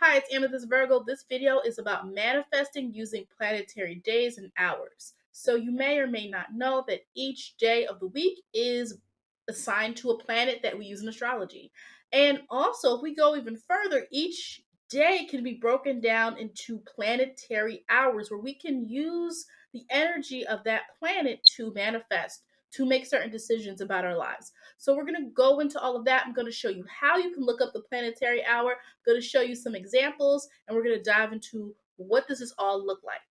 Hi, it's Amethyst Virgo. This video is about manifesting using planetary days and hours. So you may or may not know that each day of the week is assigned to a planet that we use in astrology. And also, if we go even further, each day can be broken down into planetary hours where we can use the energy of that planet to manifest, to make certain decisions about our lives. So we're going to go into all of that. I'm going to show you how you can look up the planetary hour, going to show you some examples, and we're going to dive into what does this all look like.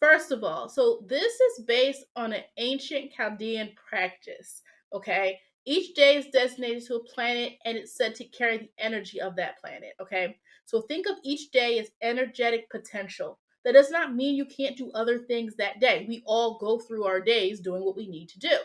First of all, so this is based on an ancient Chaldean practice, okay? Each day is designated to a planet and it's said to carry the energy of that planet, okay? So think of each day as energetic potential. That does not mean you can't do other things that day. We all go through our days doing what we need to do.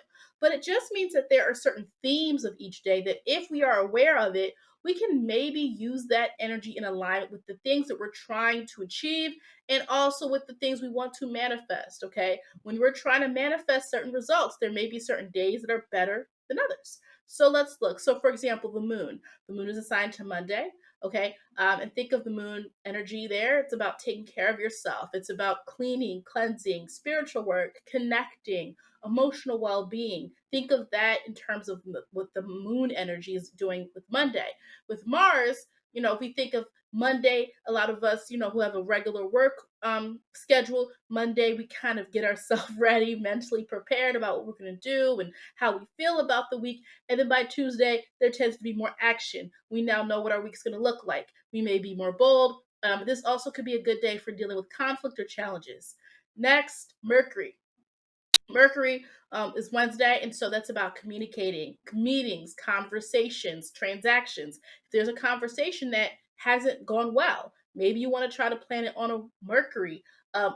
But it just means that there are certain themes of each day that if we are aware of it, we can maybe use that energy in alignment with the things that we're trying to achieve and also with the things we want to manifest. Okay. When we're trying to manifest certain results, there may be certain days that are better than others. So let's look. So, for example, the moon. The moon is assigned to Monday. Okay. And think of the moon energy there. It's about taking care of yourself, it's about cleaning, cleansing, spiritual work, connecting, emotional well being. Think of that in terms of what the moon energy is doing with Monday. With Mars, if we think of Monday, a lot of us, who have a regular work schedule, Monday, we kind of get ourselves ready, mentally prepared about what we're going to do and how we feel about the week. And then by Tuesday, there tends to be more action. We now know what our week's going to look like. We may be more bold. This also could be a good day for dealing with conflict or challenges. Next, Mercury. Mercury is Wednesday, and so that's about communicating, meetings, conversations, transactions. If there's a conversation that hasn't gone well, maybe you want to try to plan it on a Mercury, on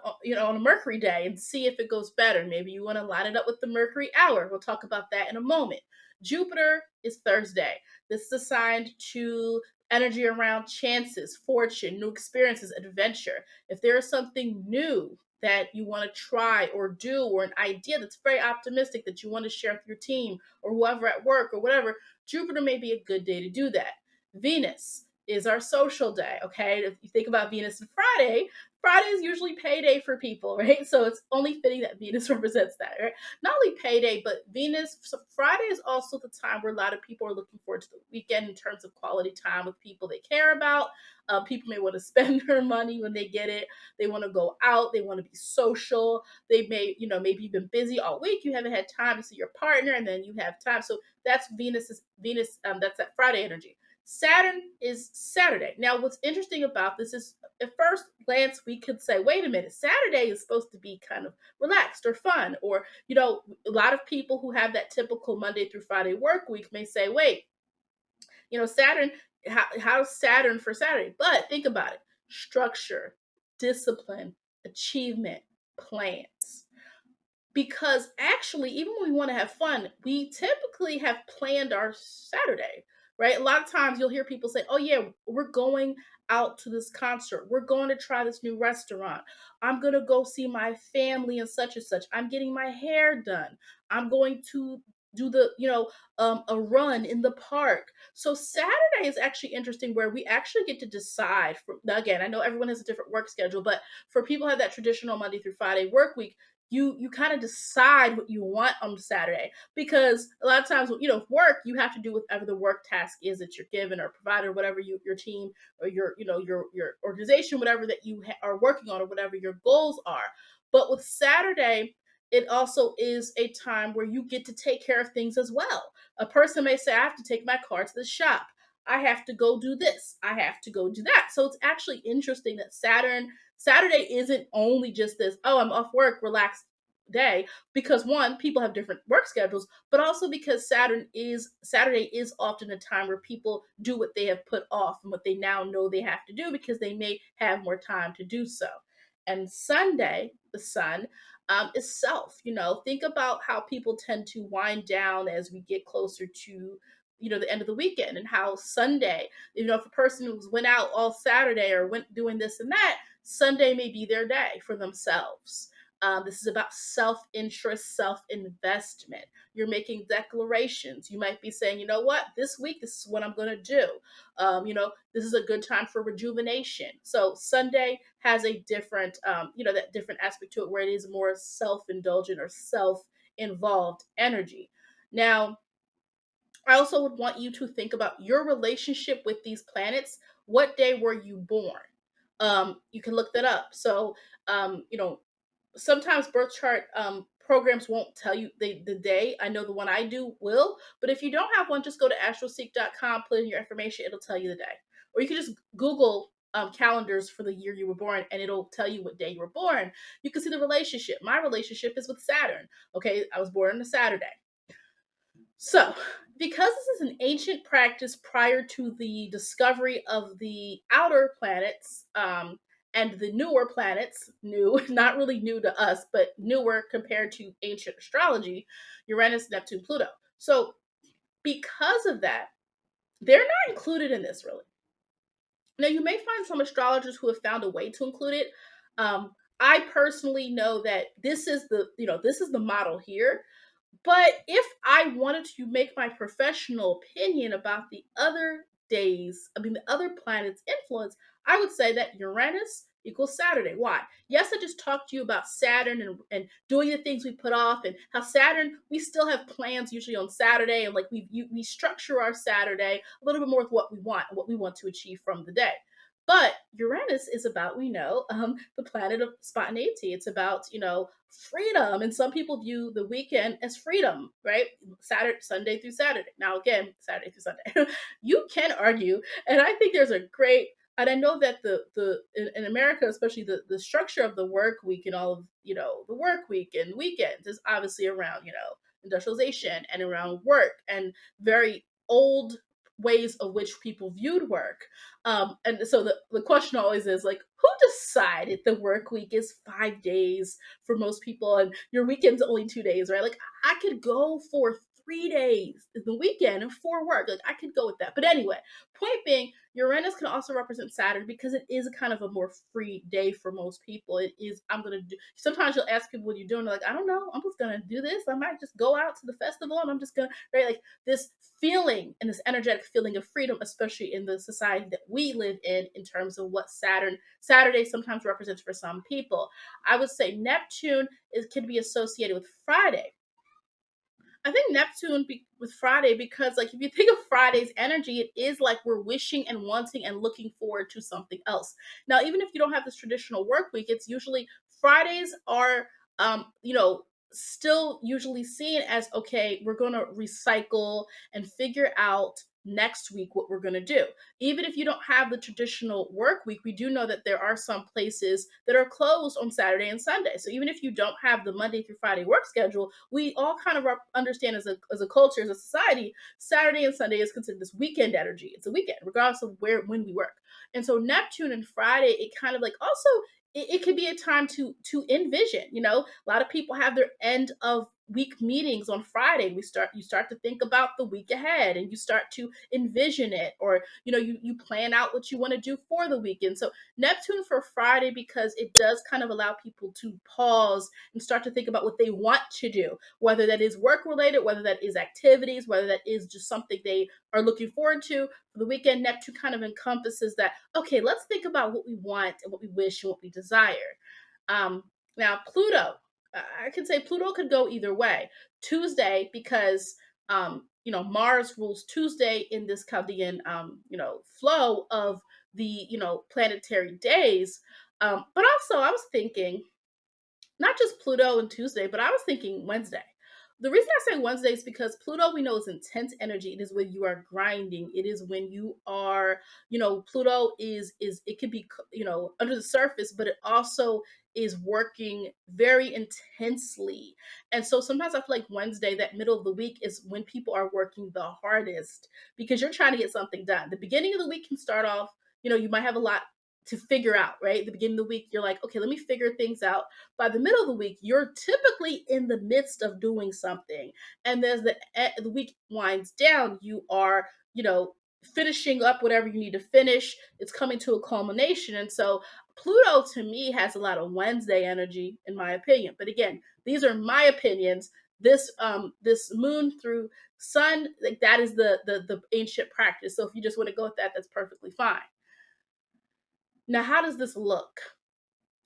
a Mercury day and see if it goes better. Maybe you want to line it up with the Mercury hour. We'll talk about that in a moment. Jupiter is Thursday. This is assigned to energy around chances, fortune, new experiences, adventure. If there is something new that you want to try or do, or an idea that's very optimistic that you want to share with your team or whoever at work or whatever, Jupiter may be a good day to do that. Venus is our social day, okay? If you think about Venus and Friday, Friday is usually payday for people, right? So it's only fitting that Venus represents that, right? Not only payday, but Venus, so Friday is also the time where a lot of people are looking forward to the weekend in terms of quality time with people they care about. People may want to spend their money when they get it. They want to go out. They want to be social. They may, maybe you've been busy all week. You haven't had time to see your partner, and then you have time. So that's Venus. That's that Friday energy. Saturn is Saturday. Now, what's interesting about this is, at first glance, we could say, wait a minute, Saturday is supposed to be kind of relaxed or fun. Or, a lot of people who have that typical Monday through Friday work week may say, wait, Saturn, how's Saturn for Saturday? But think about it: structure, discipline, achievement, plans. Because actually, even when we want to have fun, we typically have planned our Saturday, right? A lot of times you'll hear people say, oh, yeah, we're going out to this concert. We're going to try this new restaurant. I'm going to go see my family and such and such. I'm getting my hair done. I'm going to do a run in the park. So Saturday is actually interesting, where we actually get to decide. Now, again, I know everyone has a different work schedule, but for people who have that traditional Monday through Friday work week, you kind of decide what you want on Saturday, because a lot of times, work, you have to do whatever the work task is that you're given or provided, or whatever your team or your organization, whatever that you are working on, or whatever your goals are. But with Saturday, it also is a time where you get to take care of things as well. A person may say, I have to take my car to the shop. I have to go do this. I have to go do that. So it's actually interesting that Saturday isn't only just this, oh, I'm off work, relaxed day, because one, people have different work schedules, but also because Saturday is often a time where people do what they have put off and what they now know they have to do because they may have more time to do so. And Sunday, the sun, is self. Think about how people tend to wind down as we get closer to the end of the weekend, and how Sunday, if a person went out all Saturday or went doing this and that, Sunday may be their day for themselves. This is about self interest, self investment. You're making declarations. You might be saying, you know what, this week, this is what I'm going to do. This is a good time for rejuvenation. So Sunday has a different, that different aspect to it where it is more self indulgent or self involved energy. Now, I also would want you to think about your relationship with these planets. What day were you born? You can look that up. So, um, you know, sometimes birth chart programs won't tell you the day. I know the one I do will, but if you don't have one, just go to astroseek.com, put in your information, it'll tell you the day. Or you can just Google calendars for the year you were born and it'll tell you what day you were born. You can see the relationship. My relationship is with Saturn. Okay, I was born on a Saturday. So, because this is an ancient practice prior to the discovery of the outer planets and the newer planets, new, not really new to us, but newer compared to ancient astrology, Uranus, Neptune, Pluto. So, because of that, they're not included in this really. Now, you may find some astrologers who have found a way to include it. I personally know that this is the model here, but if I wanted to make my professional opinion about the other days, the other planets' influence, I would say that Uranus equals Saturday. Why? Yes, I just talked to you about Saturn and doing the things we put off, and how Saturn, we still have plans usually on Saturday, and like we structure our Saturday a little bit more with what we want to achieve from the day. But Uranus is about, the planet of spontaneity. It's about, freedom. And some people view the weekend as freedom, right? Saturday, Sunday through Saturday. Now, again, Saturday through Sunday. You can argue. And I think there's a great, and I know that in America, especially the structure of the work week and all of, the work week and weekends is obviously around, industrialization and around work and very old ways of which people viewed work. And so the question always is like, who decided the work week is 5 days for most people and your weekend's only 2 days, right? Like I could go for 3 days in the weekend and for work. Like I could go with that. But anyway, point being, Uranus can also represent Saturn because it is kind of a more free day for most people. It is, I'm gonna do, sometimes you'll ask people what you're doing, they're like, I don't know, I'm just gonna do this. I might just go out to the festival and I'm just gonna, right? Like this feeling and this energetic feeling of freedom, especially in the society that we live in terms of what Saturday sometimes represents for some people. I would say Neptune can be associated with Friday. I think Neptune with Friday because, like, if you think of Friday's energy, it is like we're wishing and wanting and looking forward to something else. Now, even if you don't have this traditional work week, it's usually Fridays are, still usually seen as okay, we're going to recycle and figure out next week what we're going to do. Even if you don't have the traditional work week, we do know that there are some places that are closed on Saturday and Sunday. So even if you don't have the Monday through Friday work schedule, we all kind of understand as a culture, as a society, Saturday and Sunday is considered this weekend energy. It's a weekend, regardless of when we work. And so Neptune and Friday, it kind of like also it could be a time to envision. A lot of people have their end of week meetings on Friday. You start to think about the week ahead and you start to envision it, or you plan out what you want to do for the weekend. So Neptune for Friday, because it does kind of allow people to pause and start to think about what they want to do, whether that is work related, whether that is activities, whether that is just something they are looking forward to for the weekend. Neptune kind of encompasses that. Okay, let's think about what we want and what we wish and what we desire. Now Pluto, I could say Pluto could go either way. Tuesday, because Mars rules Tuesday in this Chaldean flow of the planetary days. But also I was thinking not just Pluto and Tuesday, but I was thinking Wednesday. The reason I say Wednesday is because Pluto, we know, is intense energy. It is when you are grinding. It is when you are, Pluto is it can be, under the surface, but it also is working very intensely. And so sometimes I feel like Wednesday, that middle of the week, is when people are working the hardest because you're trying to get something done. The beginning of the week can start off, you might have a lot to figure out, right? The beginning of the week, you're like, okay, let me figure things out. By the middle of the week, you're typically in the midst of doing something. And as the week winds down, you are, finishing up whatever you need to finish. It's coming to a culmination. And so Pluto to me has a lot of Wednesday energy, in my opinion. But again, these are my opinions. This moon through sun, like that is the ancient practice. So if you just want to go with that, that's perfectly fine. Now, how does this look?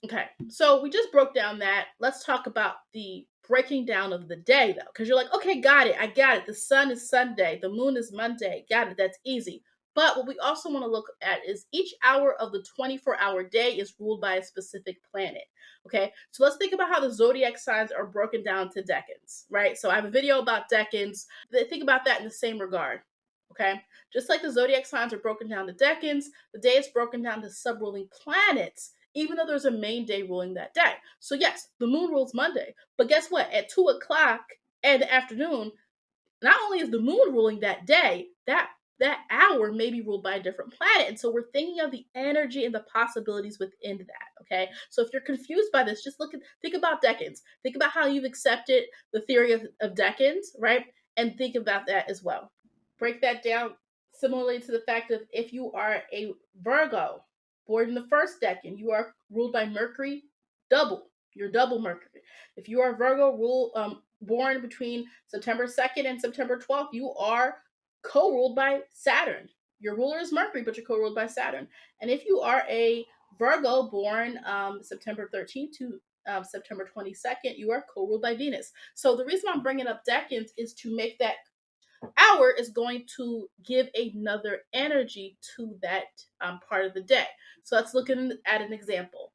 Okay, so we just broke down that. Let's talk about the breaking down of the day, though, because you're like, okay, got it. I got it. The sun is Sunday. The moon is Monday. Got it. That's easy. But what we also want to look at is each hour of the 24-hour day is ruled by a specific planet. Okay, so let's think about how the zodiac signs are broken down to decans, right? So I have a video about decans. Think about that in the same regard. Okay, just like the zodiac signs are broken down to decans, the day is broken down to sub-ruling planets, even though there's a main day ruling that day. So yes, the moon rules Monday, but guess what? At 2 o'clock in the afternoon, not only is the moon ruling that day, that hour may be ruled by a different planet. And so we're thinking of the energy and the possibilities within that. Okay. So if you're confused by this, just think about decans. Think about how you've accepted the theory of decans, right? And think about that as well. Break that down similarly to the fact that if you are a Virgo, born in the first decan, you are ruled by Mercury double. You're double Mercury. If you are Virgo, born between September 2nd and September 12th, you are co-ruled by Saturn. Your ruler is Mercury, but you're co-ruled by Saturn. And if you are a Virgo born September 13th to September 22nd, you are co-ruled by Venus. So the reason I'm bringing up decans is to make that hour is going to give another energy to that part of the day. So let's look at an example.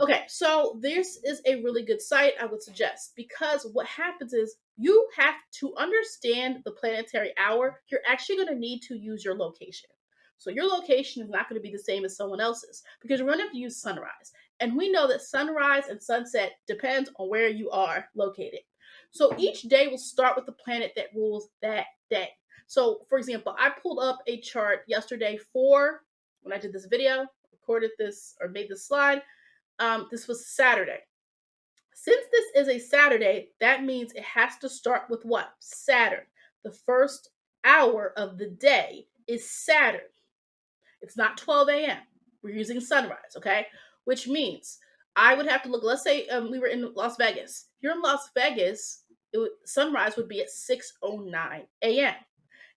Okay, so this is a really good site, I would suggest, because what happens is you have to understand the planetary hour. You're actually going to need to use your location. So your location is not going to be the same as someone else's because you're going to have to use sunrise. And we know that sunrise and sunset depends on where you are located. So each day will start with the planet that rules that day. So, for example, I pulled up a chart yesterday when I did this video, recorded this, or made this slide. This was Saturday. Since this is a Saturday, that means it has to start with what? Saturn. The first hour of the day is Saturn. It's not 12 a.m. We're using sunrise, okay? Which means I would have to look, let's say we were in Las Vegas. If you're in Las Vegas, sunrise would be at 6:09 a.m.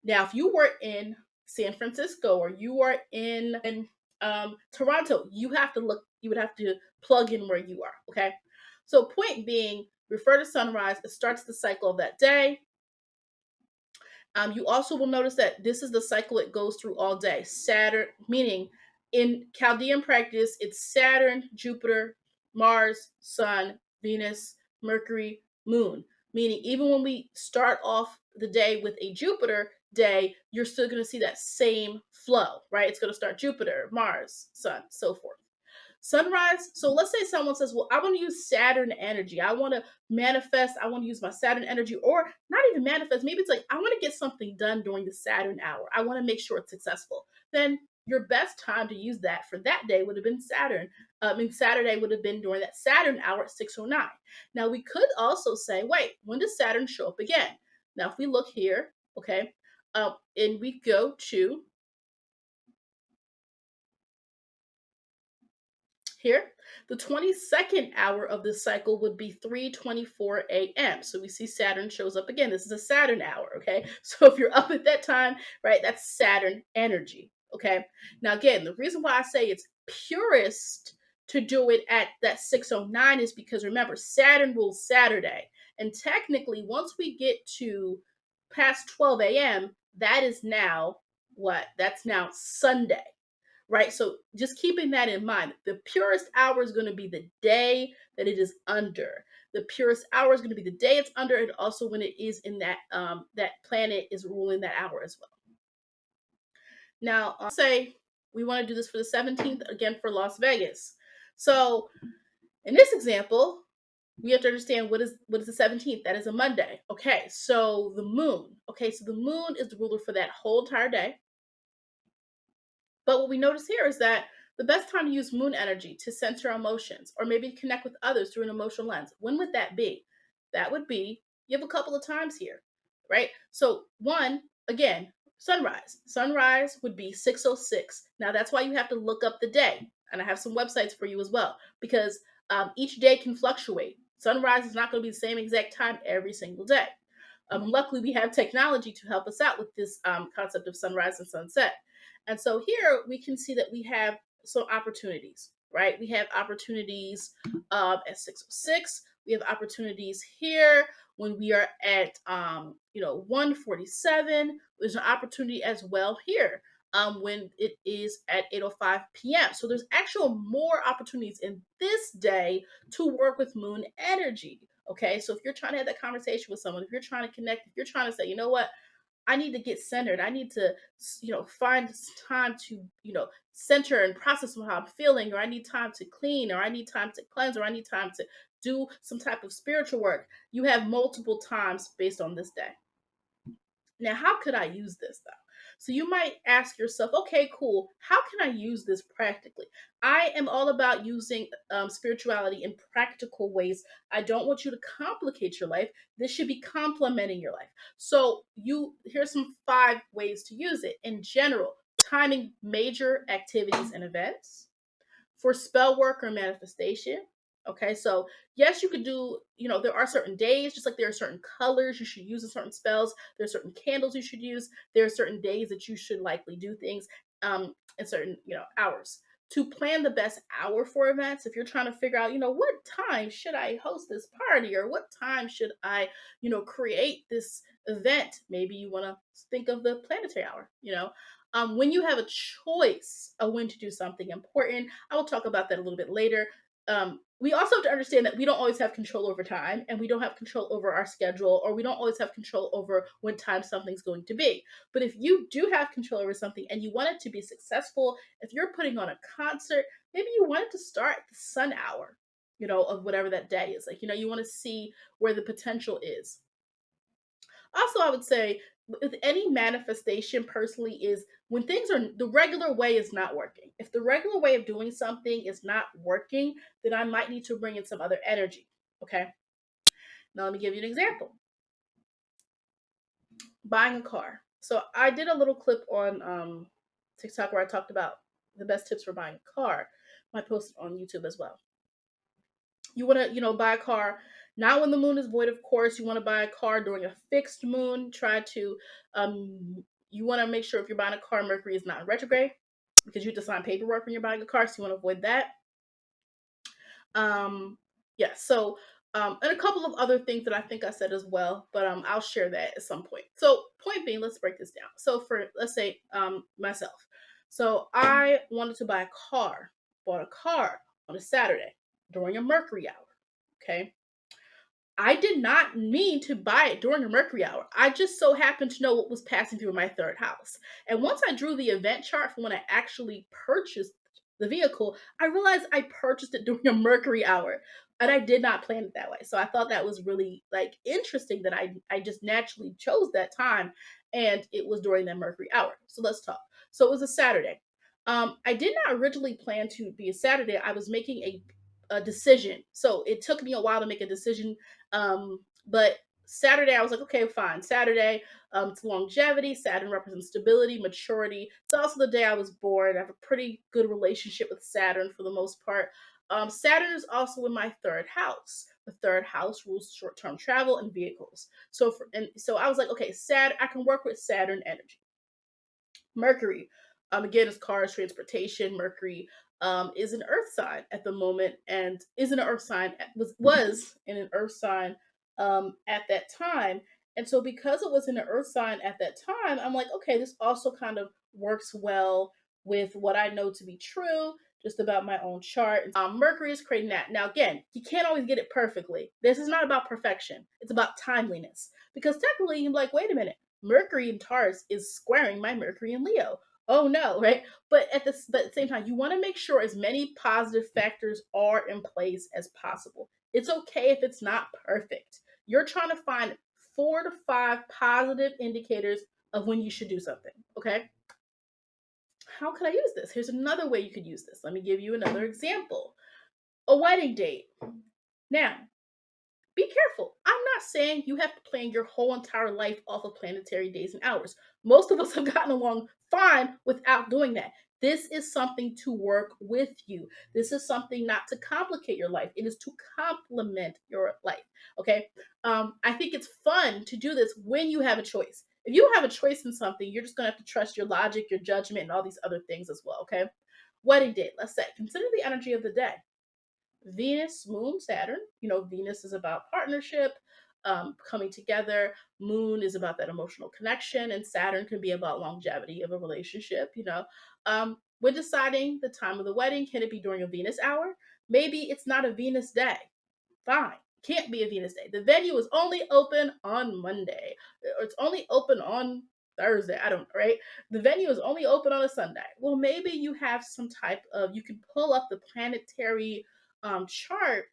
Now, if you were in San Francisco or you are in Toronto, you would have to plug in where you are, okay? So point being, refer to sunrise. It starts the cycle of that day. You also will notice that this is the cycle it goes through all day. Saturn, meaning in Chaldean practice, it's Saturn, Jupiter, Mars, Sun, Venus, Mercury, Moon. Meaning even when we start off the day with a Jupiter day, you're still going to see that same flow, right? It's going to start Jupiter, Mars, Sun, so forth. Sunrise. So let's say someone says, well, I want to use Saturn energy. I want to manifest. I want to use my Saturn energy, or not even manifest. Maybe it's like, I want to get something done during the Saturn hour. I want to make sure it's successful. Then your best time to use that for that day would have been Saturn. Saturday would have been during that Saturn hour at 6:09. Now, we could also say, wait, when does Saturn show up again? Now, if we look here, okay, and we go to here, the 22nd hour of this cycle would be 3:24 a.m. So we see Saturn shows up again. This is a Saturn hour, okay? So if you're up at that time, right, that's Saturn energy, okay? Now again, the reason why I say it's purest to do it at that 6:09 is because remember, Saturn rules Saturday. And technically, once we get to past 12 a.m., that is now what? That's now Sunday, right? So just keeping that in mind, the purest hour is going to be the day that it is under. The purest hour is going to be the day it's under, and also when it is in that that planet is ruling that hour as well. Now, say we want to do this for the 17th again for Las Vegas. So in this example, we have to understand what is the 17th. That is a Monday. Okay, so the moon. Okay, so the moon is the ruler for that whole entire day. But what we notice here is that the best time to use moon energy to center emotions or maybe connect with others through an emotional lens, when would that be? That would be, you have a couple of times here, right? So one, again, Sunrise. Sunrise would be 6:06. Now that's why you have to look up the day, and I have some websites for you as well because each day can fluctuate. Sunrise is not going to be the same exact time every single day. Luckily, we have technology to help us out with this concept of sunrise and sunset. And so here we can see that we have some opportunities, right? We have opportunities at 6:06. We have opportunities here when we are at 1:47. There's an opportunity as well here when it is at 8:05 p.m. So there's actual more opportunities in this day to work with moon energy. Okay, so if you're trying to have that conversation with someone, if you're trying to connect, if you're trying to say, you know what, I need to get centered. I need to, find time to, center and process how I'm feeling, or I need time to clean, or I need time to cleanse, or I need time to do some type of spiritual work. You have multiple times based on this day. Now, how could I use this though? So you might ask yourself, okay, cool. How can I use this practically? I am all about using spirituality in practical ways. I don't want you to complicate your life. This should be complementing your life. So here's some 5 ways to use it. In general, timing major activities and events for spell work or manifestation. Okay, so yes, you could do, there are certain days, just like there are certain colors you should use in certain spells. There are certain candles you should use. There are certain days that you should likely do things in certain, hours. To plan the best hour for events, if you're trying to figure out, what time should I host this party or what time should I, create this event, maybe you want to think of the planetary hour, when you have a choice of when to do something important. I will talk about that a little bit later. We also have to understand that we don't always have control over time, and we don't have control over our schedule, or we don't always have control over when time something's going to be. But if you do have control over something and you want it to be successful, if you're putting on a concert, maybe you want it to start the sun hour, of whatever that day is. Like, you want to see where the potential is. Also, I would say with any manifestation personally is when things are the regular way is not working. If the regular way of doing something is not working, then I might need to bring in some other energy. Okay. Now let me give you an example. Buying a car. So I did a little clip on TikTok where I talked about the best tips for buying a car. I posted on YouTube as well. You want to, buy a car not when the moon is void, of course. You want to buy a car during a fixed moon. Try to, you want to make sure if you're buying a car, Mercury is not in retrograde because you have to sign paperwork when you're buying a car. So you want to avoid that. Yeah. So, and a couple of other things that I think I said as well, but I'll share that at some point. So, point being, let's break this down. So, for let's say myself, so I wanted to buy a car, bought a car on a Saturday during a Mercury hour. Okay. I did not mean to buy it during a Mercury hour. I just so happened to know what was passing through my third house. And once I drew the event chart for when I actually purchased the vehicle, I realized I purchased it during a Mercury hour. And I did not plan it that way. So I thought that was really like interesting that I just naturally chose that time and it was during that Mercury hour. So let's talk. So it was a Saturday. I did not originally plan to be a Saturday. I was making a decision. So it took me a while to make a decision. But Saturday, I was like, okay, fine. Saturday, it's longevity. Saturn represents stability, maturity. It's also the day I was born. I have a pretty good relationship with Saturn for the most part. Saturn is also in my third house. The third house rules short-term travel and vehicles. So I was like, okay, Saturn, I can work with Saturn energy. Mercury, again, is cars, transportation. Mercury is an Earth sign at the moment, and is an Earth sign was in an Earth sign at that time. And so, because it was in an Earth sign at that time, I'm like, okay, this also kind of works well with what I know to be true, just about my own chart. Mercury is creating that. Now, again, you can't always get it perfectly. This is not about perfection. It's about timeliness. Because technically, you're like, wait a minute. Mercury in Taurus is squaring my Mercury in Leo. Oh no, right? But at the same time, you want to make sure as many positive factors are in place as possible. It's okay if it's not perfect. You're trying to find 4 to 5 positive indicators of when you should do something. Okay. How could I use this? Here's another way you could use this. Let me give you another example. A wedding date. Now, Be careful. I'm not saying you have to plan your whole entire life off of planetary days and hours. Most of us have gotten along fine without doing that. This is something to work with you. This is something not to complicate your life. It is to complement your life. Okay. I think it's fun to do this when you have a choice. If you don't have a choice in something, you're just going to have to trust your logic, your judgment, and all these other things as well. Okay. Wedding date, let's say, consider the energy of the day. Venus, Moon, Saturn. Venus is about partnership, coming together. Moon is about that emotional connection, and Saturn can be about longevity of a relationship. When deciding the time of the wedding, can it be during a Venus hour? Maybe it's not a Venus day. Fine. Can't be a Venus day. The venue is only open on Monday, or it's only open on Thursday. I don't, right? The venue is only open on a Sunday. Well, maybe you have some type of, you can pull up the planetary chart,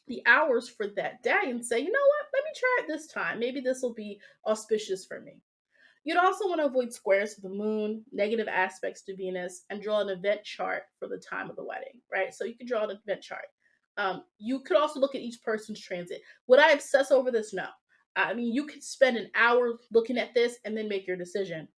the hours for that day, and say, you know what, let me try it this time. Maybe this will be auspicious for me. You'd also want to avoid squares to the moon, negative aspects to Venus, and draw an event chart for the time of the wedding, right? So you can draw an event chart. You could also look at each person's transit. Would I obsess over this? No. I mean, you could spend an hour looking at this and then make your decision.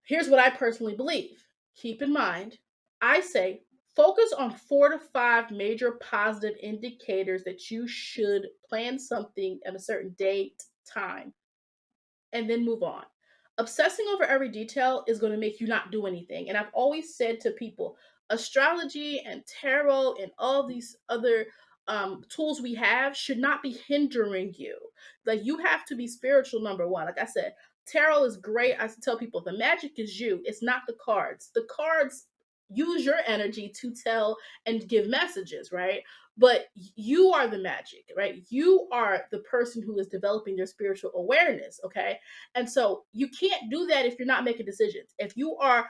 Here's what I personally believe. Keep in mind, I say focus on 4 to 5 major positive indicators that you should plan something at a certain date, time, and then move on. Obsessing over every detail is going to make you not do anything. And I've always said to people, astrology and tarot and all these other tools we have should not be hindering you. Like, you have to be spiritual, number one. Like I said, tarot is great. I tell people the magic is you. It's not the cards. The cards use your energy to tell and give messages, right? But you are the magic, right? You are the person who is developing their spiritual awareness, okay? And so you can't do that if you're not making decisions. If you are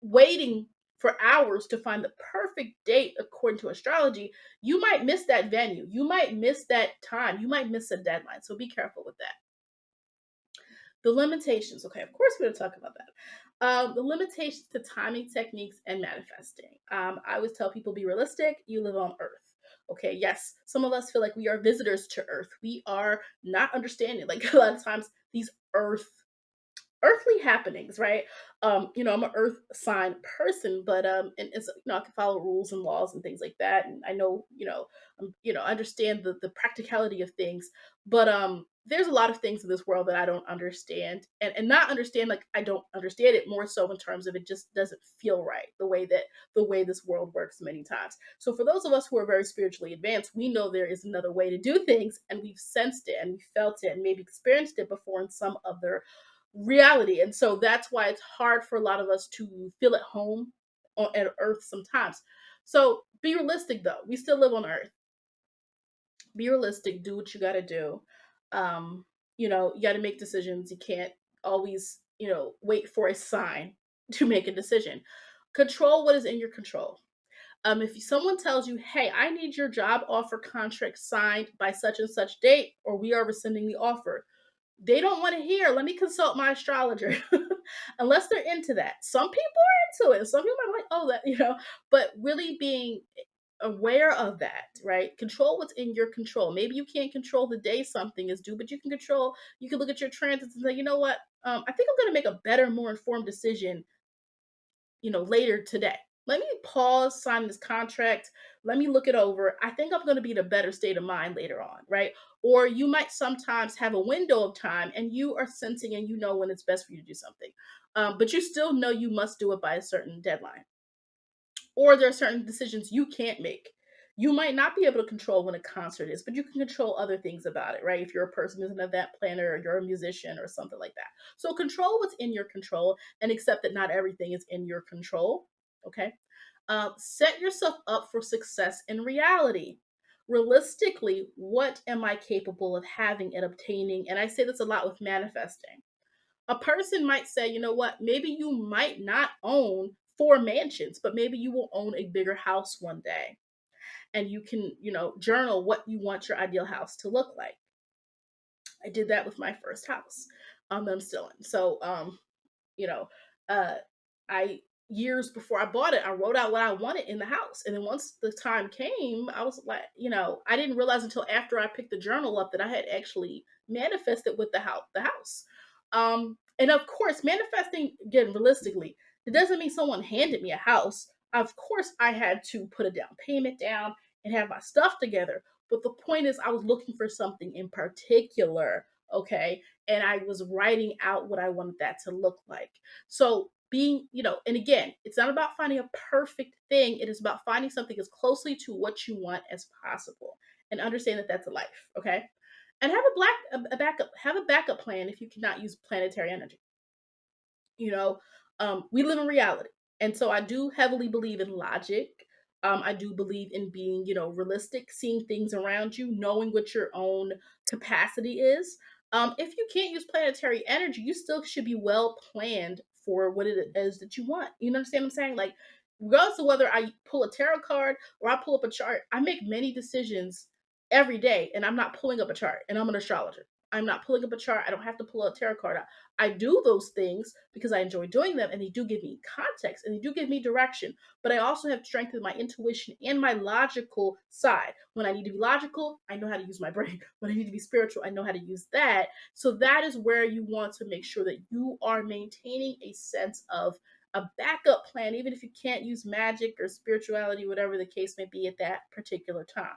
waiting for hours to find the perfect date according to astrology, you might miss that venue. You might miss that time. You might miss a deadline. So be careful with that. The limitations. Okay, of course we're going to talk about that. The limitations to timing techniques and manifesting. I always tell people, be realistic. You live on Earth. Okay, yes, some of us feel like we are visitors to Earth. We are not understanding. Like, a lot of times, these earthly happenings, right? I'm an earth sign person, but and it's, I can follow rules and laws and things like that, and I know, I understand the practicality of things, but there's a lot of things in this world that I don't understand, and not understand, like, I don't understand it, more so in terms of, it just doesn't feel right the way this world works many times. So for those of us who are very spiritually advanced, we know there is another way to do things, and we've sensed it and we felt it and maybe experienced it before in some other reality. And so that's why it's hard for a lot of us to feel at home at Earth sometimes. So be realistic, though. We still live on Earth. Be realistic. Do what you got to do. You got to make decisions. You can't always, wait for a sign to make a decision. Control what is in your control. If someone tells you, hey, I need your job offer contract signed by such and such date, or we are rescinding the offer, they don't want to hear, let me consult my astrologer, unless they're into that. Some people are into it. Some people are like, oh, that, but really being aware of that, right? Control what's in your control. Maybe you can't control the day something is due, but you can look at your transits and say, you know what? I think I'm going to make a better, more informed decision, later today. Let me pause, sign this contract. Let me look it over. I think I'm going to be in a better state of mind later on, right? Or you might sometimes have a window of time and you are sensing and you know when it's best for you to do something. But you still know you must do it by a certain deadline. Or there are certain decisions you can't make. You might not be able to control when a concert is, but you can control other things about it, right? If you're a person who's an event planner, or you're a musician or something like that. So control what's in your control and accept that not everything is in your control. Okay. Set yourself up for success in reality. Realistically, what am I capable of having and obtaining? And I say this a lot with manifesting. A person might say, you know what, maybe you might not own 4 mansions, but maybe you will own a bigger house one day. And you can, journal what you want your ideal house to look like. I did that with my first house that I'm still in. So, you know, uh, I years before I bought it, I wrote out what I wanted in the house. And then once the time came, I was like, I didn't realize until after I picked the journal up that I had actually manifested with the house. And of course, manifesting, again, realistically, it doesn't mean someone handed me a house. Of course, I had to put a down payment down and have my stuff together. But the point is, I was looking for something in particular, okay? And I was writing out what I wanted that to look like. So being, and again, it's not about finding a perfect thing. It is about finding something as closely to what you want as possible, and understand that that's a life, okay? And have a backup plan if you cannot use planetary energy. You know, we live in reality. And so I do heavily believe in logic. I do believe in being, realistic, seeing things around you, knowing what your own capacity is. If you can't use planetary energy, you still should be well planned for what it is that you want. You understand what I'm saying? Like, regardless of whether I pull a tarot card or I pull up a chart, I make many decisions every day, and I'm not pulling up a chart, and I'm an astrologer. I'm not pulling up a chart. I don't have to pull a tarot card out. I do those things because I enjoy doing them, and they do give me context and they do give me direction. But I also have strengthened my intuition and my logical side. When I need to be logical, I know how to use my brain. When I need to be spiritual, I know how to use that. So that is where you want to make sure that you are maintaining a sense of a backup plan, even if you can't use magic or spirituality, whatever the case may be at that particular time.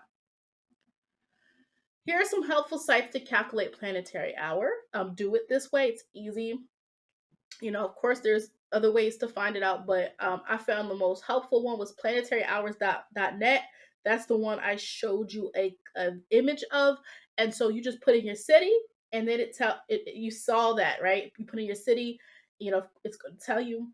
Here are some helpful sites to calculate planetary hour. Do it this way. It's easy. Of course, there's other ways to find it out, but I found the most helpful one was planetaryhours.net. That's the one I showed you an image of. And so you just put in your city, and then you saw that, right? You put in your city, it's going to tell you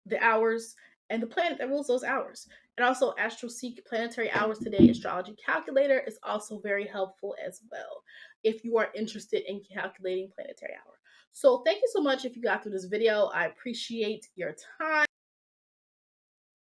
the hours and the planet that rules those hours. And also, AstroSeek Planetary Hours Today Astrology Calculator is also very helpful as well if you are interested in calculating planetary hour. So thank you so much if you got through this video. I appreciate your time.